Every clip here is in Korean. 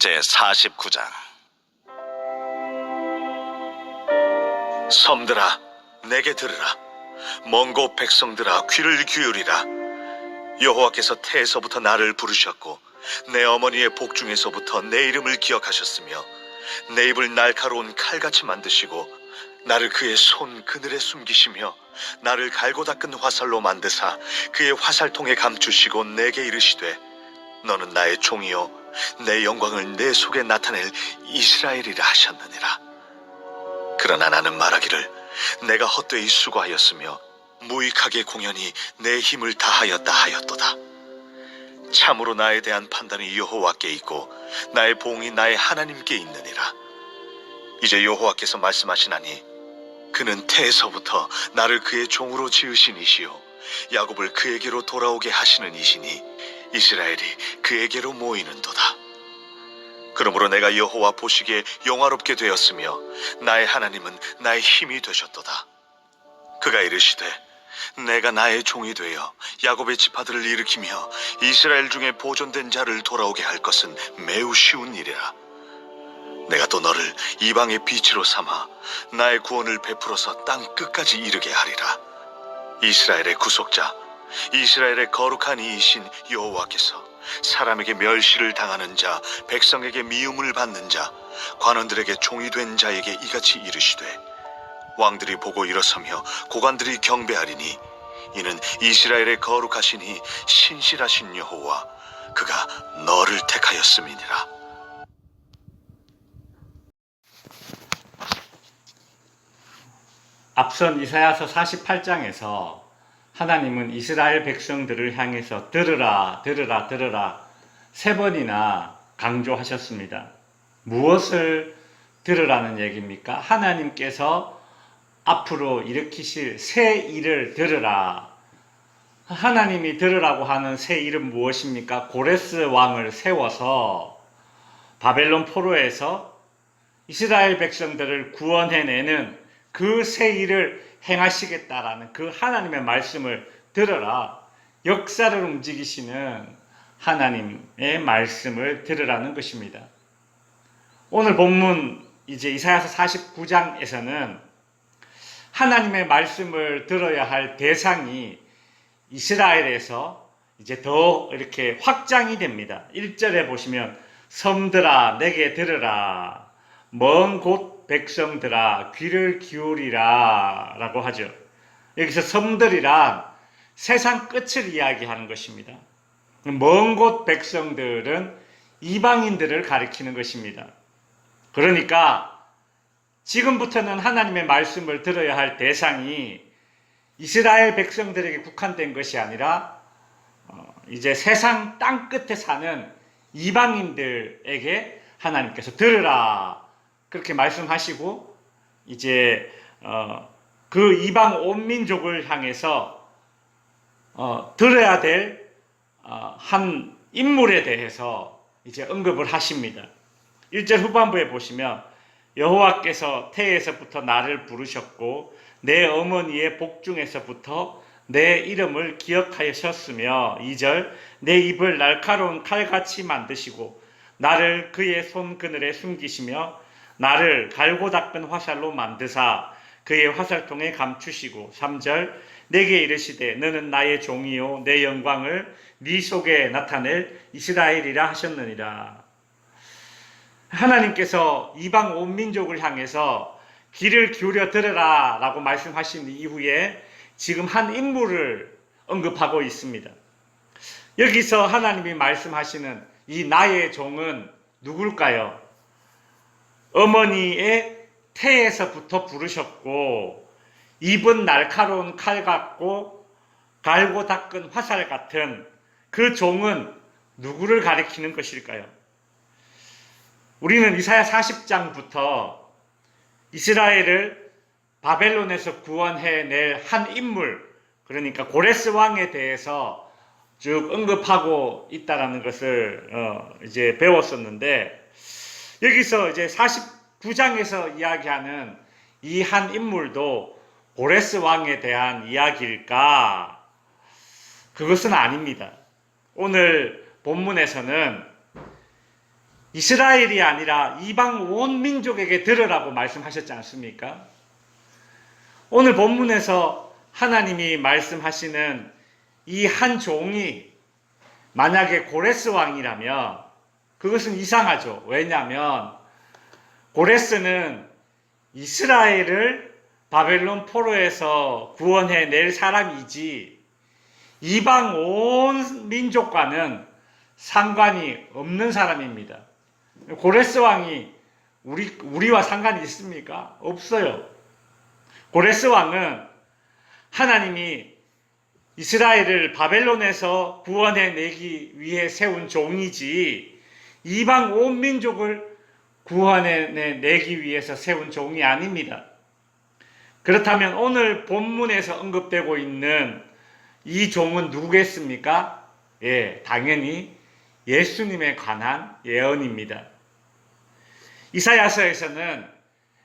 제49장. 섬들아, 내게 들으라. 먼 곳 백성들아, 귀를 기울이라. 여호와께서 태에서부터 나를 부르셨고 내 어머니의 복중에서부터 내 이름을 기억하셨으며 내 입을 날카로운 칼같이 만드시고 나를 그의 손 그늘에 숨기시며 나를 갈고 닦은 화살로 만드사 그의 화살통에 감추시고 내게 이르시되 너는 나의 종이요 내 영광을 내 속에 나타낼 이스라엘이라 하셨느니라. 그러나 나는 말하기를 내가 헛되이 수고하였으며 무익하게 공연히 내 힘을 다하였다 하였도다. 참으로 나에 대한 판단이 여호와께 있고 나의 보응이 나의 하나님께 있느니라. 이제 여호와께서 말씀하시나니 그는 태에서부터 나를 그의 종으로 지으신 이시요 야곱을 그에게로 돌아오게 하시는 이시니 이스라엘이 그에게로 모이는도다. 그러므로 내가 여호와 보시기에 영화롭게 되었으며 나의 하나님은 나의 힘이 되셨도다. 그가 이르시되 내가 나의 종이 되어 야곱의 지파들을 일으키며 이스라엘 중에 보존된 자를 돌아오게 할 것은 매우 쉬운 일이라. 내가 또 너를 이방의 빛으로 삼아 나의 구원을 베풀어서 땅 끝까지 이르게 하리라. 이스라엘의 구속자, 이스라엘의 거룩한 이이신 여호와께서 사람에게 멸시를 당하는 자, 백성에게 미움을 받는 자, 관원들에게 종이 된 자에게 이같이 이르시되 왕들이 보고 일어서며 고관들이 경배하리니 이는 이스라엘의 거룩하시니 신실하신 여호와 그가 너를 택하였음이니라. 앞선 이사야서 48장에서 하나님은 이스라엘 백성들을 향해서 들으라 들으라 들으라 3번이나 강조하셨습니다. 무엇을 들으라는 얘기입니까? 하나님께서 앞으로 일으키실 새 일을 들으라. 하나님이 들으라고 하는 새 일은 무엇입니까? 고레스 왕을 세워서 바벨론 포로에서 이스라엘 백성들을 구원해내는 그 새 일을 행하시겠다라는 그 하나님의 말씀을 들으라. 역사를 움직이시는 하나님의 말씀을 들으라는 것입니다. 오늘 본문 이제 이사야서 49장에서는 하나님의 말씀을 들어야 할 대상이 이스라엘에서 이제 더 이렇게 확장이 됩니다. 1절에 보시면 섬들아 내게 들으라, 먼 곳 백성들아 귀를 기울이라 라고 하죠. 여기서 섬들이란 세상 끝을 이야기하는 것입니다. 먼 곳 백성들은 이방인들을 가리키는 것입니다. 그러니까 지금부터는 하나님의 말씀을 들어야 할 대상이 이스라엘 백성들에게 국한된 것이 아니라 이제 세상 땅 끝에 사는 이방인들에게 하나님께서 들으라 그렇게 말씀하시고 이제 그 이방 온 민족을 향해서 들어야 될 한 인물에 대해서 이제 언급을 하십니다. 1절 후반부에 보시면 여호와께서 태에서부터 나를 부르셨고 내 어머니의 복중에서부터 내 이름을 기억하셨으며 2절 내 입을 날카로운 칼같이 만드시고 나를 그의 손 그늘에 숨기시며 나를 갈고 닦은 화살로 만드사 그의 화살통에 감추시고 3절 내게 이르시되 너는 나의 종이요 내 영광을 네 속에 나타낼 이스라엘이라 하셨느니라. 하나님께서 이방 온 민족을 향해서 귀를 기울여 들으라 라고 말씀하신 이후에 지금 한 인물을 언급하고 있습니다. 여기서 하나님이 말씀하시는 이 나의 종은 누굴까요? 어머니의 태에서부터 부르셨고 입은 날카로운 칼 같고 갈고 닦은 화살 같은 그 종은 누구를 가리키는 것일까요? 우리는 이사야 40장부터 이스라엘을 바벨론에서 구원해낼 한 인물, 그러니까 고레스 왕에 대해서 쭉 언급하고 있다라는 것을 이제 배웠었는데 여기서 이제 49장에서 이야기하는 이 한 인물도 고레스 왕에 대한 이야기일까? 그것은 아닙니다. 오늘 본문에서는 이스라엘이 아니라 이방 온 민족에게 들으라고 말씀하셨지 않습니까? 오늘 본문에서 하나님이 말씀하시는 이 한 종이 만약에 고레스 왕이라면 그것은 이상하죠. 왜냐하면 고레스는 이스라엘을 바벨론 포로에서 구원해낼 사람이지 이방 온 민족과는 상관이 없는 사람입니다. 고레스 왕이 우리와 상관이 있습니까? 없어요. 고레스 왕은 하나님이 이스라엘을 바벨론에서 구원해내기 위해 세운 종이지 이방 온 민족을 구원해내기 위해서 세운 종이 아닙니다. 그렇다면 오늘 본문에서 언급되고 있는 이 종은 누구겠습니까? 예, 당연히 예수님에 관한 예언입니다. 이사야서에서는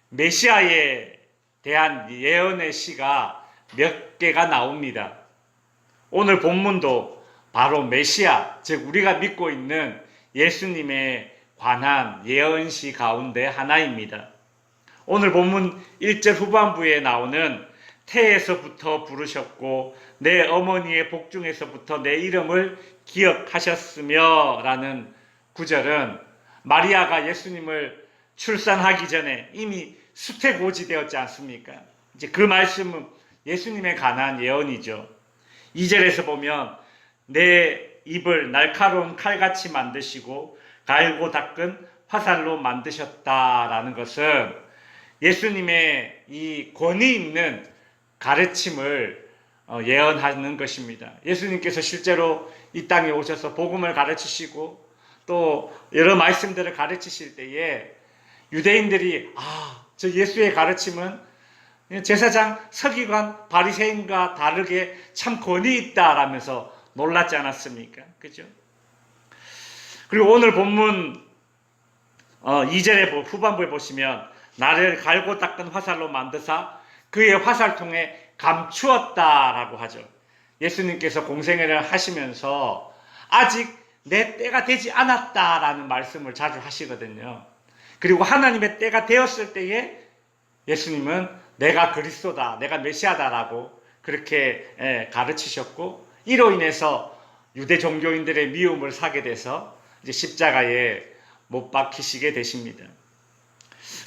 메시아에 대한 예언의 시가 몇 개가 나옵니다. 오늘 본문도 바로 메시아, 즉 우리가 믿고 있는 예수님에 관한 예언시 가운데 하나입니다. 오늘 본문 1절 후반부에 나오는 태에서부터 부르셨고 내 어머니의 복중에서부터 내 이름을 기억하셨으며 라는 구절은 마리아가 예수님을 출산하기 전에 이미 수태고지 되었지 않습니까? 이제 그 말씀은 예수님에 관한 예언이죠. 2절에서 보면 내 입을 날카로운 칼같이 만드시고 갈고 닦은 화살로 만드셨다라는 것은 예수님의 이 권위 있는 가르침을 예언하는 것입니다. 예수님께서 실제로 이 땅에 오셔서 복음을 가르치시고 또 여러 말씀들을 가르치실 때에 유대인들이 저 예수의 가르침은 제사장 서기관 바리새인과 다르게 참 권위 있다라면서 놀랐지 않았습니까? 그죠? 그리고 오늘 본문 2절의 후반부에 보시면 나를 갈고 닦은 화살로 만드사 그의 화살통에 감추었다라고 하죠. 예수님께서 공생애를 하시면서 아직 내 때가 되지 않았다라는 말씀을 자주 하시거든요. 그리고 하나님의 때가 되었을 때에 예수님은 내가 그리스도다, 내가 메시아다라고 그렇게 가르치셨고 이로 인해서 유대 종교인들의 미움을 사게 돼서 이제 십자가에 못 박히시게 되십니다.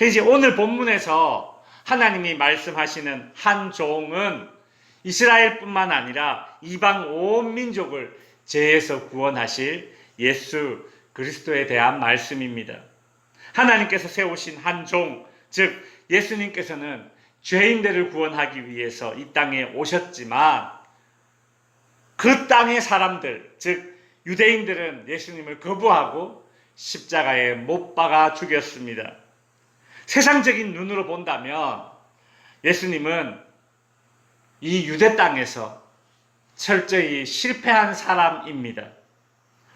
이제 오늘 본문에서 하나님이 말씀하시는 한 종은 이스라엘뿐만 아니라 이방 온 민족을 죄에서 구원하실 예수 그리스도에 대한 말씀입니다. 하나님께서 세우신 한 종, 즉 예수님께서는 죄인들을 구원하기 위해서 이 땅에 오셨지만 그 땅의 사람들, 즉 유대인들은 예수님을 거부하고 십자가에 못 박아 죽였습니다. 세상적인 눈으로 본다면 예수님은 이 유대 땅에서 철저히 실패한 사람입니다.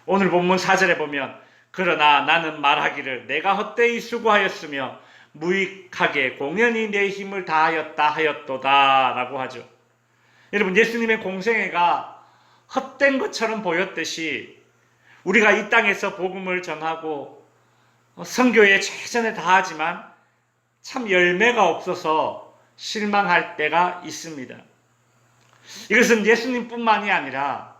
오늘 본문 4절에 보면 그러나 나는 말하기를 내가 헛되이 수고하였으며 무익하게 공연히 내 힘을 다하였다 하였도다 라고 하죠. 여러분, 예수님의 공생애가 헛된 것처럼 보였듯이 우리가 이 땅에서 복음을 전하고 선교에 최선을 다하지만 참 열매가 없어서 실망할 때가 있습니다. 이것은 예수님뿐만이 아니라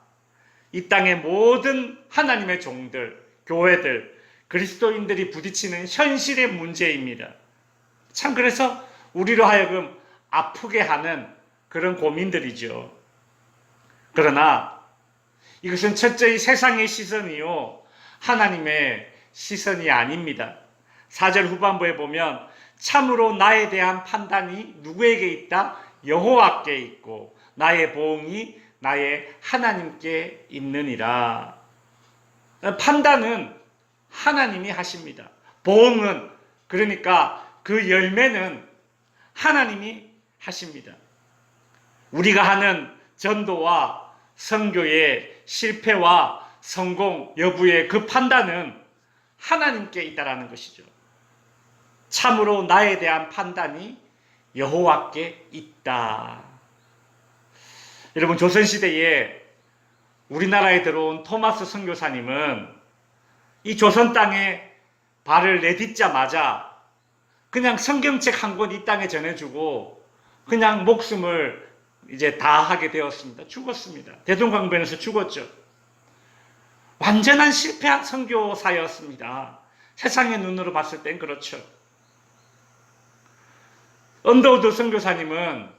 이 땅의 모든 하나님의 종들, 교회들, 그리스도인들이 부딪히는 현실의 문제입니다. 참 그래서 우리로 하여금 아프게 하는 그런 고민들이죠. 그러나 이것은 철저히 세상의 시선이요 하나님의 시선이 아닙니다. 4절 후반부에 보면 참으로 나에 대한 판단이 누구에게 있다? 여호와께 있고 나의 보응이 나의 하나님께 있느니라. 판단은 하나님이 하십니다. 보응은 그러니까 그 열매는 하나님이 하십니다. 우리가 하는 전도와 선교의 실패와 성공 여부의 그 판단은 하나님께 있다라는 것이죠. 참으로 나에 대한 판단이 여호와께 있다. 여러분, 조선시대에 우리나라에 들어온 토마스 선교사님은 이 조선 땅에 발을 내딛자마자 그냥 성경책 한 권 이 땅에 전해주고 그냥 목숨을 이제 다하게 되었습니다. 죽었습니다. 대동강변에서 죽었죠. 완전한 실패한 선교사였습니다. 세상의 눈으로 봤을 땐 그렇죠. 언더우드 선교사님은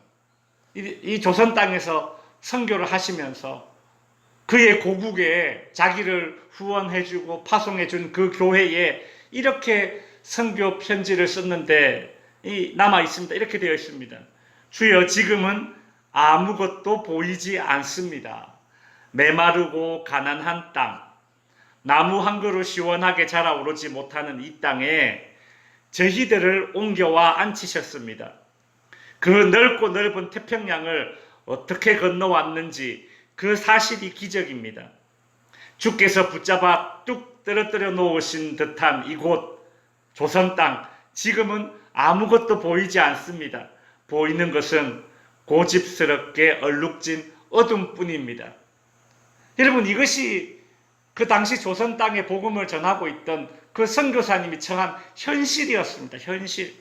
이 조선 땅에서 선교를 하시면서 그의 고국에 자기를 후원해주고 파송해준 그 교회에 이렇게 선교 편지를 썼는데 남아 있습니다. 이렇게 되어 있습니다. 주여, 지금은 아무것도 보이지 않습니다. 메마르고 가난한 땅, 나무 한 그루 시원하게 자라오르지 못하는 이 땅에 저희들을 옮겨와 앉히셨습니다. 그 넓고 넓은 태평양을 어떻게 건너왔는지 그 사실이 기적입니다. 주께서 붙잡아 뚝 떨어뜨려 놓으신 듯한 이곳 조선 땅, 지금은 아무것도 보이지 않습니다. 보이는 것은 고집스럽게 얼룩진 어둠뿐입니다. 여러분, 이것이 그 당시 조선 땅에 복음을 전하고 있던 그 선교사님이 처한 현실이었습니다. 현실.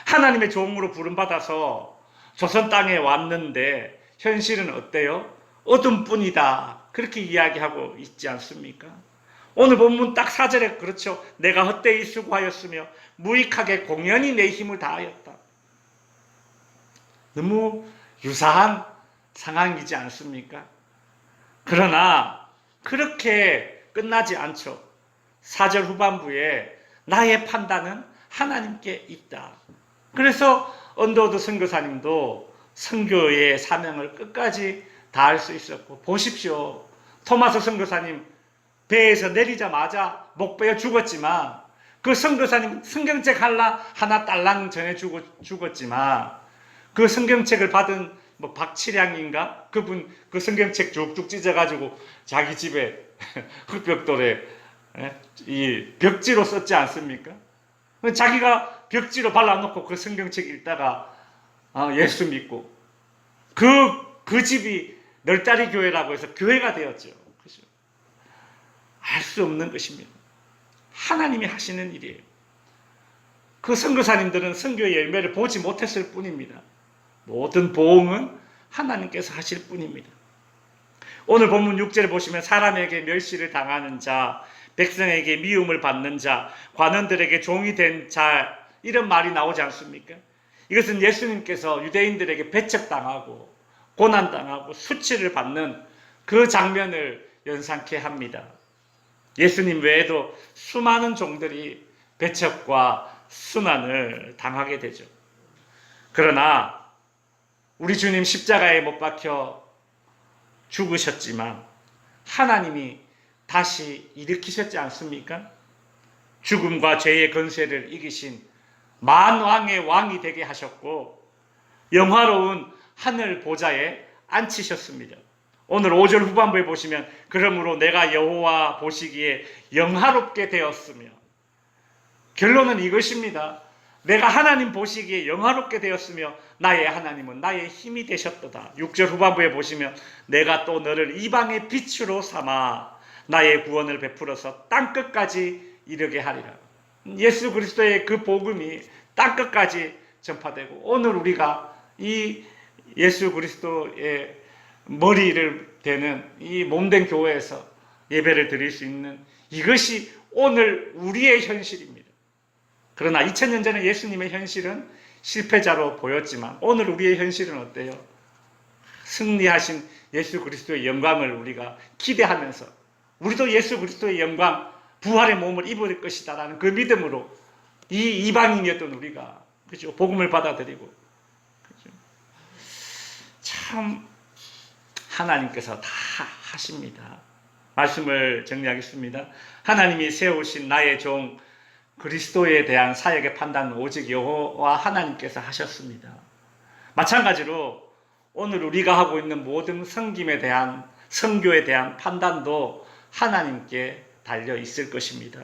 하나님의 종으로 부름받아서 조선 땅에 왔는데 현실은 어때요? 어둠뿐이다. 그렇게 이야기하고 있지 않습니까? 오늘 본문 딱 4절에 그렇죠. 내가 헛되이 수고하였으며 무익하게 공연히 내 힘을 다하였다. 너무 유사한 상황이지 않습니까? 그러나 그렇게 끝나지 않죠. 4절 후반부에 나의 판단은 하나님께 있다. 그래서 언더우드 선교사님도 선교의 사명을 끝까지 다할 수 있었고, 보십시오. 토마스 선교사님 배에서 내리자마자 목 베어 죽었지만 그 선교사님 성경책 하나 딸랑 전해주고 죽었지만 그 성경책을 받은 박치량인가? 그분 그 성경책 쭉쭉 찢어가지고 자기 집에 흙벽돌에 이 벽지로 썼지 않습니까? 자기가 벽지로 발라놓고 그 성경책 읽다가 예수 믿고 그 집이 널다리 교회라고 해서 교회가 되었죠. 그죠? 알 수 없는 것입니다. 하나님이 하시는 일이에요. 그 선교사님들은 선교의 열매를 보지 못했을 뿐입니다. 모든 보응은 하나님께서 하실 뿐입니다. 오늘 본문 6절을 보시면 사람에게 멸시를 당하는 자, 백성에게 미움을 받는 자, 관원들에게 종이 된 자, 이런 말이 나오지 않습니까? 이것은 예수님께서 유대인들에게 배척당하고 고난당하고 수치를 받는 그 장면을 연상케 합니다. 예수님 외에도 수많은 종들이 배척과 순환을 당하게 되죠. 그러나 우리 주님 십자가에 못 박혀 죽으셨지만 하나님이 다시 일으키셨지 않습니까? 죽음과 죄의 권세를 이기신 만왕의 왕이 되게 하셨고 영화로운 하늘 보좌에 앉히셨습니다. 오늘 5절 후반부에 보시면 그러므로 내가 여호와 보시기에 영화롭게 되었으며, 결론은 이것입니다. 내가 하나님 보시기에 영화롭게 되었으며 나의 하나님은 나의 힘이 되셨도다. 6절 후반부에 보시면 내가 또 너를 이방의 빛으로 삼아 나의 구원을 베풀어서 땅끝까지 이르게 하리라. 예수 그리스도의 그 복음이 땅끝까지 전파되고 오늘 우리가 이 예수 그리스도의 머리를 대는 이 몸된 교회에서 예배를 드릴 수 있는 이것이 오늘 우리의 현실입니다. 그러나 2000년 전에 예수님의 현실은 실패자로 보였지만 오늘 우리의 현실은 어때요? 승리하신 예수 그리스도의 영광을 우리가 기대하면서 우리도 예수 그리스도의 영광, 부활의 몸을 입을 것이다라는 그 믿음으로 이 이방인이었던 우리가, 그죠? 복음을 받아들이고, 그죠? 참 하나님께서 다 하십니다. 말씀을 정리하겠습니다. 하나님이 세우신 나의 종 그리스도에 대한 사역의 판단은 오직 여호와 하나님께서 하셨습니다. 마찬가지로 오늘 우리가 하고 있는 모든 섬김에 대한, 선교에 대한 판단도 하나님께 달려 있을 것입니다.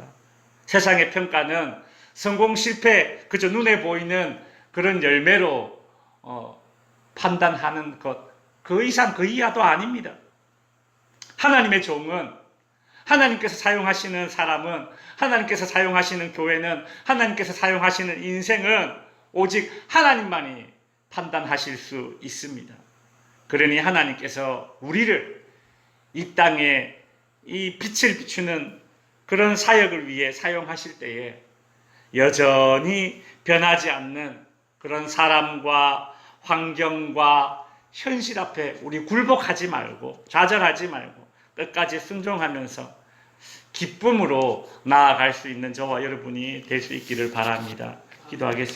세상의 평가는 성공 실패, 그저 눈에 보이는 그런 열매로 판단하는 것, 그 이상 그 이하도 아닙니다. 하나님의 종은 하나님께서 사용하시는 사람은, 하나님께서 사용하시는 교회는, 하나님께서 사용하시는 인생은 오직 하나님만이 판단하실 수 있습니다. 그러니 하나님께서 우리를 이 땅에 이 빛을 비추는 그런 사역을 위해 사용하실 때에 여전히 변하지 않는 그런 사람과 환경과 현실 앞에 우리 굴복하지 말고 좌절하지 말고 끝까지 순종하면서 기쁨으로 나아갈 수 있는 저와 여러분이 될 수 있기를 바랍니다. 기도하겠습니다.